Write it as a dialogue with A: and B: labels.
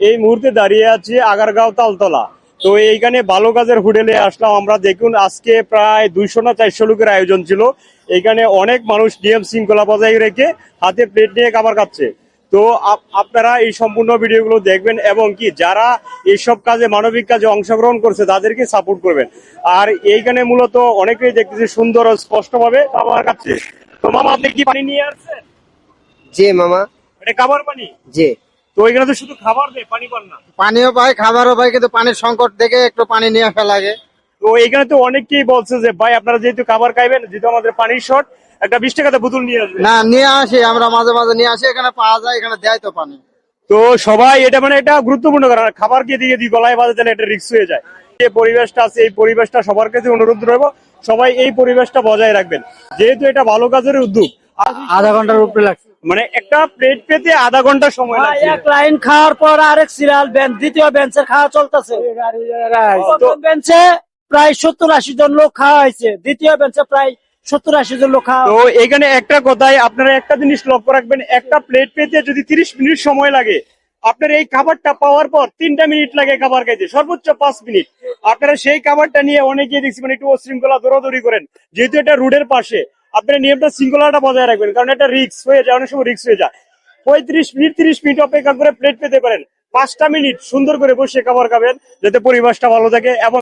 A: এই মুহূর্তে দাঁড়িয়ে আছি আগারগাঁও তালতলা। তো এইখানে ভালো কাজের হোটেলে আসলাম আমরা। দেখুন আজকে প্রায় 200 না 400 লোকের আয়োজন ছিল। এখানে অনেক মানুষ নিয়ম শৃঙ্খলা বজায় রেখে হাতে প্লেট নিয়ে খাবার খাচ্ছে। তো আপনারা এই সম্পূর্ণ ভিডিওগুলো দেখবেন এবং কি যারা এইসব কাজে মানবিক কাজে অংশগ্রহণ করছে তাদেরকে সাপোর্ট করবেন। আর এইখানে মূলত অনেকেই দেখতেছি সুন্দর ও স্পষ্টভাবে খাবার খাচ্ছে। তো মামা, আপনি কি পানি নিয়ে আসছেন?
B: জি মামা।
A: এটা খাবার পানি?
B: জি।
A: তো এখানে তো শুধু খাবার দেয়, পানি পান না?
B: পানিও পাই, খাবারও পাই, কিন্তু পানির সংকট দেখে একটু পানি নিয়ে আসা লাগে।
A: তো এখানে তো অনেকেই বলছে যে ভাই আপনারা যেহেতু খাবার খাইবেন, যেহেতু আমাদের পানির শর্ট, একটা 20 টাকাতে বোতল নিয়ে আসবে।
B: না, নিয়ে আসি আমরা, মাঝে মাঝে নিয়ে আসি, এখানে পাওয়া যায়, এখানে দেয় তো পানি।
A: তো সবাই এটা মানে এটা গুরুত্বপূর্ণ, কারণ খাবার কে দিয়ে গলায় বাজে তাহলে এটা রিস্ক হয়ে যায়। যে পরিবেশটা আছে এই পরিবেশটা সবার কাছে অনুরোধ রইব, সবাই এই পরিবেশটা বজায় রাখবেন, যেহেতু এটা ভালো কাজের উদ্যোগ।
C: আধা ঘন্টার উপরে লাগছে।
A: মানে একটা প্লেট পেতে আধা ঘন্টা সময় লাগে।
C: এক লাইন খাওয়ার পর আরেক সিরিয়াল বেঞ্চ, দ্বিতীয় বেঞ্চের খাওয়া চলতেছে। প্রথম বেঞ্চে প্রায় 70-80 জন লোক খাওয়া হয়েছে, দ্বিতীয় বেঞ্চে প্রায় 70-80 জন লোক খাওয়া।
A: তো এখানে একটা কথাই আপনারা একটা জিনিস লক্ষ্য রাখবেন, একটা প্লেট পেতে যদি 30 মিনিট সময় লাগে, আপনার এই খাবারটা পাওয়ার পর 3টা মিনিট লাগে খাবার খাইতে, সর্বোচ্চ 5 মিনিট। আপনারা সেই খাবারটা নিয়ে অনেকে দেখছি মানে একটু শৃঙ্খলা দৌড়াদৌড়ি করেন, যেহেতু এটা রোডের পাশে। আপনারা নিয়মটা শৃঙ্খলাটা বজায় রাখবেন, কারণ এটা রিস্ক হয়ে যায়, অনেক সময় রিস্ক হয়ে যায়। 35 মিনিট 30 মিনিট অপেক্ষা করে প্লেট পেতে পারেন, 5টা মিনিট সুন্দর করে বসে খাবার খাবেন, যাতে পরিবেশটা ভালো থাকে এবং